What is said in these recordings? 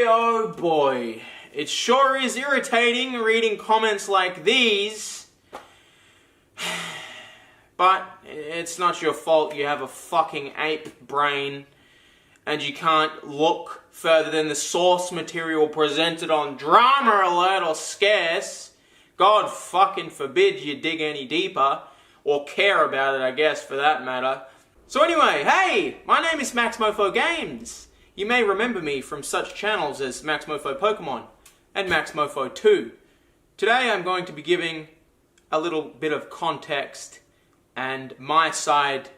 oh boy. It sure is irritating reading comments like these. But it's not your fault. You have a fucking ape brain and you can't look further than the source material presented on Drama Alert or Scarce. God fucking forbid you dig any deeper, or care about it, I guess, for that matter. So anyway, hey, my name is Maxmoefoegames. You may remember me from such channels as Maxmoefoe Pokemon and Maxmoefoe 2. Today I'm going to be giving a little bit of context and my side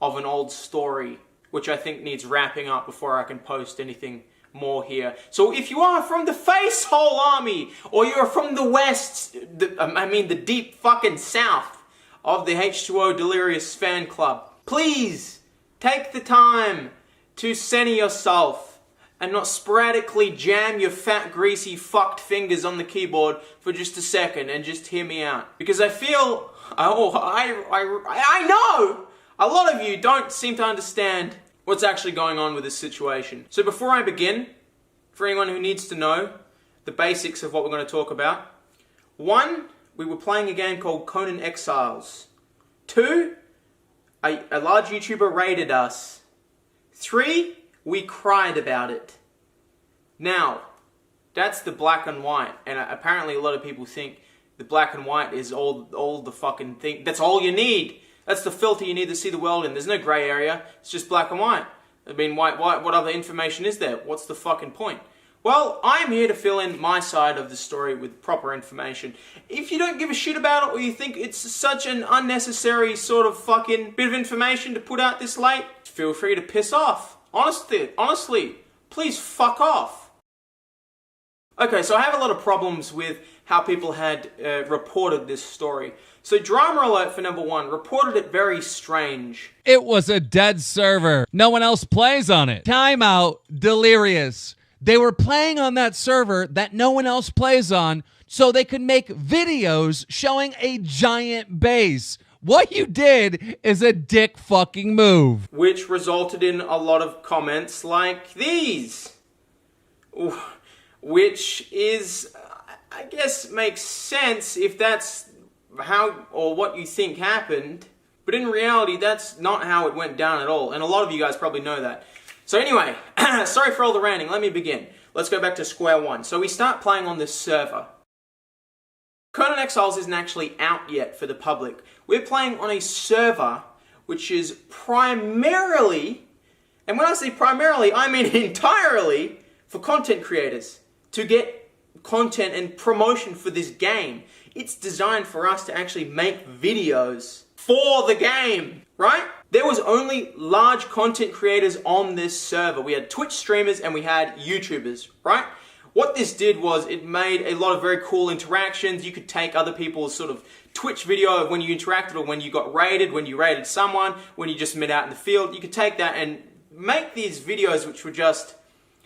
of an old story, which I think needs wrapping up before I can post anything more here. So if you are from the Facehole Army, or you're from the West, the deep fucking South of the H2O Delirious fan club, please take the time to center yourself and not sporadically jam your fat, greasy, fucked fingers on the keyboard for just a second and just hear me out. Because I feel, I know a lot of you don't seem to understand what's actually going on with this situation. So before I begin, for anyone who needs to know the basics of what we're going to talk about. 1, we were playing a game called Conan Exiles. 2, a large YouTuber raided us. 3, we cried about it. Now, that's the black and white, and apparently a lot of people think the black and white is all the fucking thing. That's all you need. That's the filter you need to see the world in. There's no grey area. It's just black and white. I mean, what other information is there? What's the fucking point? Well, I'm here to fill in my side of the story with proper information. If you don't give a shit about it, or you think it's such an unnecessary sort of fucking bit of information to put out this late, feel free to piss off. Honestly, please fuck off. Okay, so I have a lot of problems with how people had reported this story. So Drama Alert, for number 1, reported it very strange. It was a dead server. No one else plays on it. Timeout, Delirious. They were playing on that server that no one else plays on, so they could make videos showing a giant base. What you did is a dick fucking move. Which resulted in a lot of comments like these. Which is, I guess, makes sense if that's how or what you think happened. But in reality, that's not how it went down at all. And a lot of you guys probably know that. So anyway, sorry for all the ranting. Let me begin. Let's go back to square one. So we start playing on this server. Conan Exiles isn't actually out yet for the public. We're playing on a server which is primarily, and when I say primarily, I mean entirely, for content creators to get content and promotion for this game. It's designed for us to actually make videos for the game, right? There was only large content creators on this server. We had Twitch streamers and we had YouTubers, right? What this did was it made a lot of very cool interactions. You could take other people's sort of Twitch video of when you interacted or when you got raided, when you raided someone, when you just met out in the field. You could take that and make these videos which were just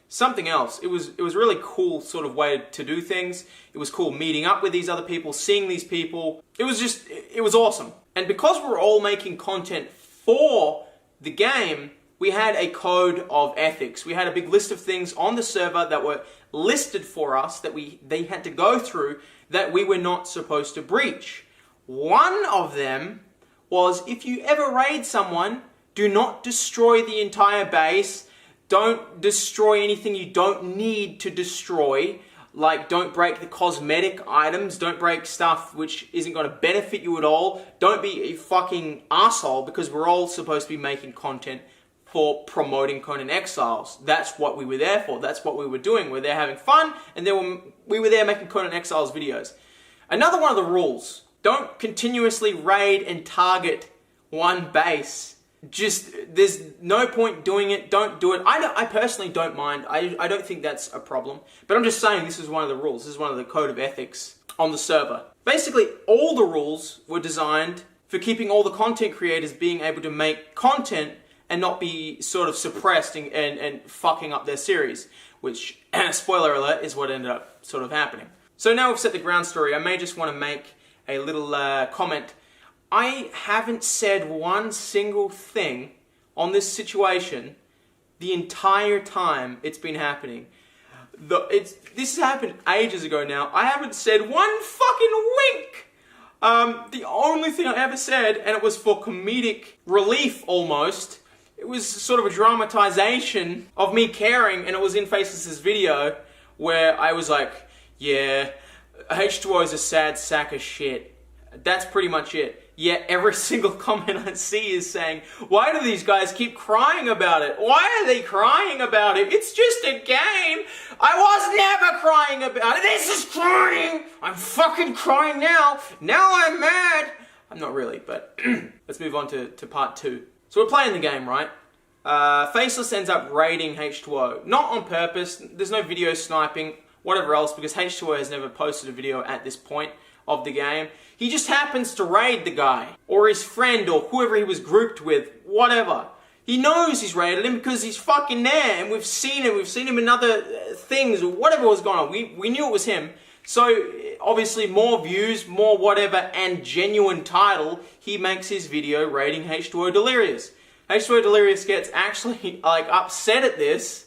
something else. It was a really cool sort of way to do things. It was cool meeting up with these other people, seeing these people. It was awesome. And because we're all making content for the game, we had a code of ethics. We had a big list of things on the server that were listed for us that they had to go through that we were not supposed to breach. One of them was, if you ever raid someone, do not destroy the entire base. Don't destroy anything you don't need to destroy. Like, don't break the cosmetic items. Don't break stuff which isn't going to benefit you at all. Don't be a fucking asshole, because we're all supposed to be making content for promoting Conan Exiles. That's what we were there for. That's what we were doing. We were there having fun, and we were there making Conan Exiles videos. Another one of the rules: don't continuously raid and target one base. Just, there's no point doing it. Don't do it. I personally don't mind. I don't think that's a problem. But I'm just saying this is one of the rules. This is one of the code of ethics on the server. Basically, all the rules were designed for keeping all the content creators being able to make content and not be sort of suppressed and fucking up their series. Which, spoiler alert, is what ended up sort of happening. So now we've set the ground story. I may just want to make a little comment. I haven't said one single thing on this situation the entire time it's been happening. This has happened ages ago now. I haven't said one fucking wink. The only thing I ever said, and it was for comedic relief almost, it was sort of a dramatization of me caring, and it was in Faceless's video, where I was like, yeah, H2O is a sad sack of shit. That's pretty much it. Yet every single comment I see is saying, why do these guys keep crying about it? Why are they crying about it? It's just a game. I was never crying about it. This is crying. I'm fucking crying now. Now I'm mad. I'm not really, but let's move on to part 2. So we're playing the game, right? Faceless ends up raiding H2O. Not on purpose. There's no video sniping, whatever else, because H2O has never posted a video at this point of the game. He just happens to raid the guy, or his friend, or whoever he was grouped with, whatever. He knows he's raided him because he's fucking there, and we've seen him in other things, or whatever was going on. We knew it was him. So, obviously, more views, more whatever, and genuine title, he makes his video raiding H2O Delirious. H2O Delirious gets actually, upset at this.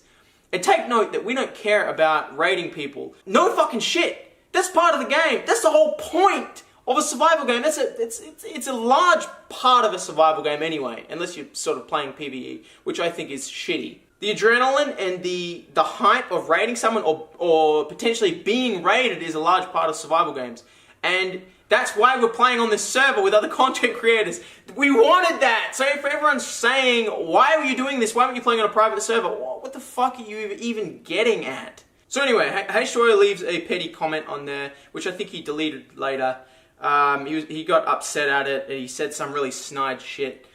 And take note that we don't care about raiding people. No fucking shit. That's part of the game. That's the whole point of a survival game. It's a large part of a survival game anyway, unless you're sort of playing PvE, which I think is shitty. The adrenaline and the hype of raiding someone or potentially being raided is a large part of survival games. And that's why we're playing on this server with other content creators. We wanted that. So if everyone's saying, why are you doing this? Why aren't you playing on a private server? What the fuck are you even getting at? So anyway, H2O leaves a petty comment on there, which I think he deleted later. He got upset at it, and he said some really snide shit.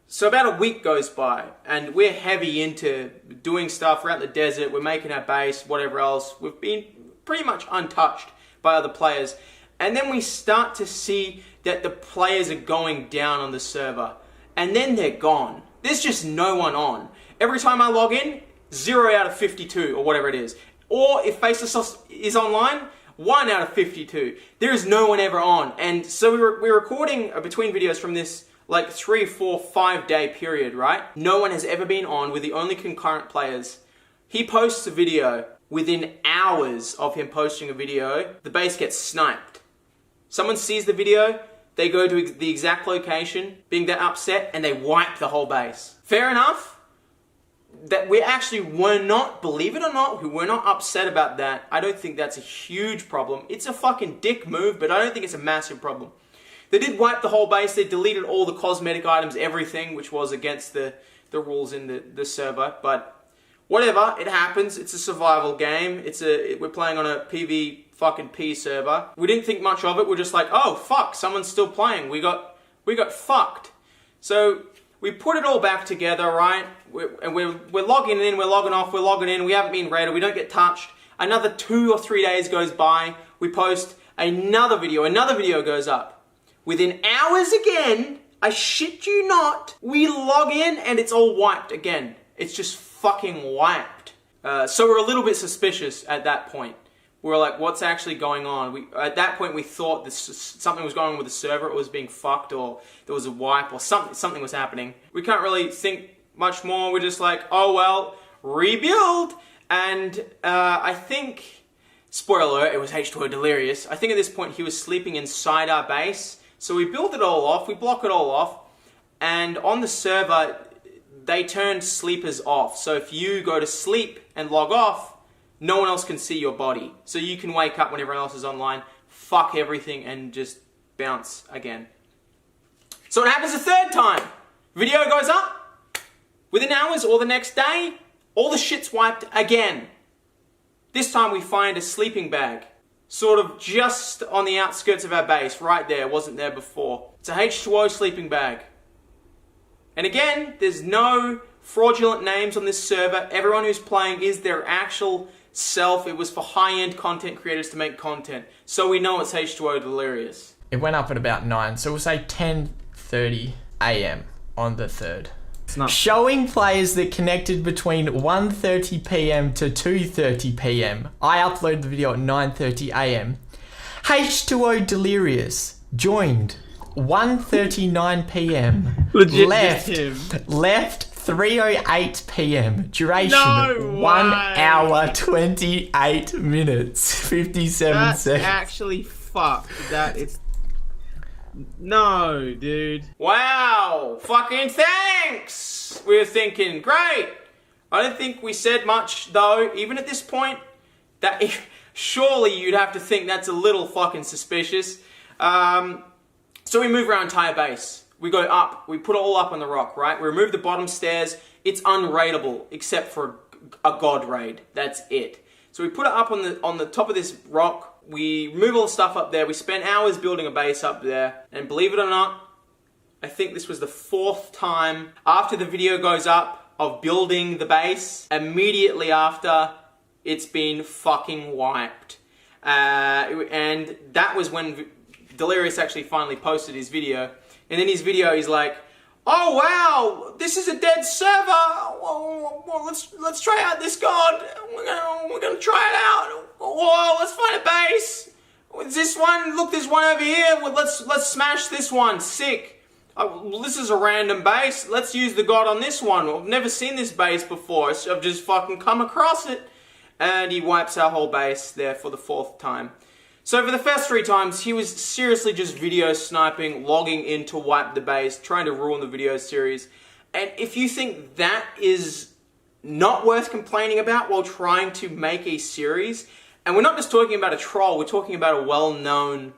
So about a week goes by, and we're heavy into doing stuff. We're out in the desert, we're making our base, whatever else. We've been pretty much untouched by other players. And then we start to see that the players are going down on the server. And then they're gone. There's just no one on. Every time I log in, 0 out of 52, or whatever it is. Or if Faceless is online, 1 out of 52. There is no one ever on. And so we're recording between videos from this 3, 4, 5 day period, right? No one has ever been on. We're the only concurrent players. He posts a video. Within hours of him posting a video, the base gets sniped. Someone sees the video, they go to the exact location, being that upset, and they wipe the whole base. Fair enough. That we actually were not, believe it or not, we were not upset about that. I don't think that's a huge problem. It's a fucking dick move, but I don't think it's a massive problem. They did wipe the whole base. They deleted all the cosmetic items, everything, which was against the rules in the server. But whatever, it happens. It's a survival game. We're playing on a PvP server. We didn't think much of it. We're just like, oh fuck, someone's still playing. We got fucked. So we put it all back together, right? We're logging in, we're logging off, we're logging in, we haven't been raided, we don't get touched. Another 2 or 3 days goes by, we post another video goes up. Within hours again, I shit you not, we log in and it's all wiped again. It's just fucking wiped. So we're a little bit suspicious at that point. We're like, what's actually going on? At that point we thought something was going on with the server, it was being fucked, or there was a wipe, or something was happening. We can't really think much more. We're just like, oh well, rebuild. And I think, spoiler alert, it was H2O Delirious. I think at this point he was sleeping inside our base. So we build it all off, we block it all off, and on the server they turned sleepers off. So if you go to sleep and log off, no one else can see your body. So you can wake up when everyone else is online, fuck everything, and just bounce again. So it happens a third time. Video goes up. Within hours or the next day, all the shit's wiped again. This time we find a sleeping bag. Sort of just on the outskirts of our base, right there. Wasn't there before. It's a H2O sleeping bag. And again, there's no fraudulent names on this server. Everyone who's playing is their actual self. It was for high-end content creators to make content. So we know it's H2O Delirious. It went up at about 9, so we'll say 10:30 a.m. on the 3rd. It's not showing players that connected between 1:30 p.m. to 2:30 p.m. I uploaded the video at 9:30 a.m. H2O Delirious joined 1:39 p.m. Legit left 3:08 p.m. Duration No 1 way. hour 28 minutes 57 That's seconds. actually fucked. That is. No, dude. Wow. Fucking thanks. We were thinking, great. I don't think we said much, though, even at this point. That surely you'd have to think that's a little fucking suspicious. So we move our entire base. We go up. We put it all up on the rock, right? We remove the bottom stairs. It's unraidable, except for a god raid. That's it. So we put it up on the top of this rock. We move all the stuff up there. We spent hours building a base up there. And believe it or not, I think this was the 4th time after the video goes up of building the base. Immediately after, it's been fucking wiped. And that was when Delirious actually finally posted his video. And in his video, he's like, "Oh wow, this is a dead server. Well, let's try out this god. We're gonna try it out. Whoa, let's find a base. This one, look, there's one over here. Well, let's smash this one. Sick. Well, this is a random base. Let's use the god on this one. I've never seen this base before. I've just fucking come across it." And he wipes our whole base there for the 4th time. So for the first 3 times, he was seriously just video sniping, logging in to wipe the base, trying to ruin the video series. And if you think that is not worth complaining about while trying to make a series, and we're not just talking about a troll, we're talking about a well-known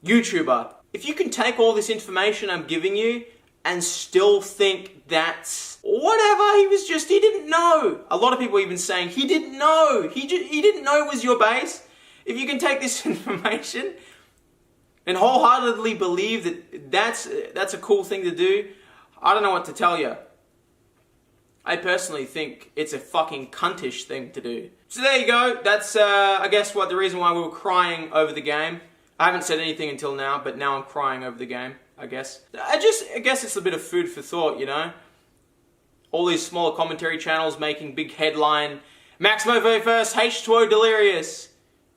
YouTuber. If you can take all this information I'm giving you and still think that's whatever, he didn't know. A lot of people even saying he didn't know. He didn't know it was your base. If you can take this information and wholeheartedly believe that that's a cool thing to do, I don't know what to tell you. I personally think it's a fucking cuntish thing to do. So there you go. That's, I guess, the reason why we were crying over the game. I haven't said anything until now, but now I'm crying over the game, I guess. I guess it's a bit of food for thought, you know? All these smaller commentary channels making big headline, Maxmoefoe first, H2O Delirious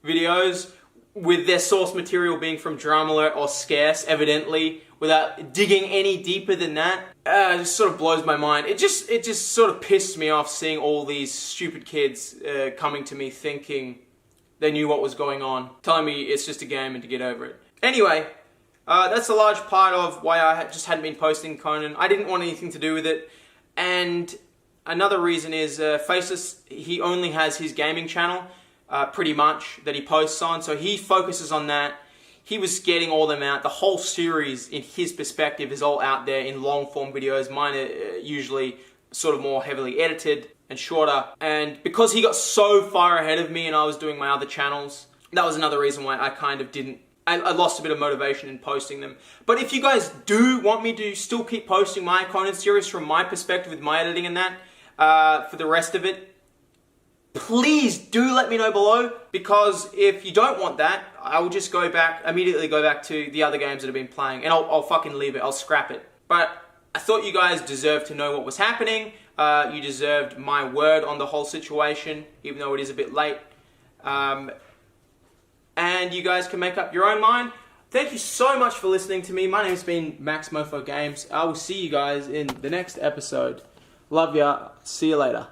videos with their source material being from Drama Alert or Scarce, evidently, without digging any deeper than that. It just sort of blows my mind. It just sort of pissed me off seeing all these stupid kids coming to me thinking they knew what was going on, telling me it's just a game and to get over it. Anyway, that's a large part of why I just hadn't been posting Conan. I didn't want anything to do with it. And another reason is Faceless, he only has his gaming channel, pretty much, that he posts on. So he focuses on that. He was getting all them out. The whole series, in his perspective, is all out there in long form videos. Mine are usually sort of more heavily edited and shorter. And because he got so far ahead of me and I was doing my other channels, that was another reason why I kind of didn't, I lost a bit of motivation in posting them. But if you guys do want me to still keep posting my Conan series from my perspective with my editing and that, for the rest of it, please do let me know below, because if you don't want that, I will just immediately go back to the other games that I've been playing, and I'll fucking leave it, I'll scrap it. But I thought you guys deserved to know what was happening. You deserved my word on the whole situation, even though it is a bit late. And you guys can make up your own mind. Thank you so much for listening to me. My name's been Maxmoefoegames. I will see you guys in the next episode. Love ya. See you later.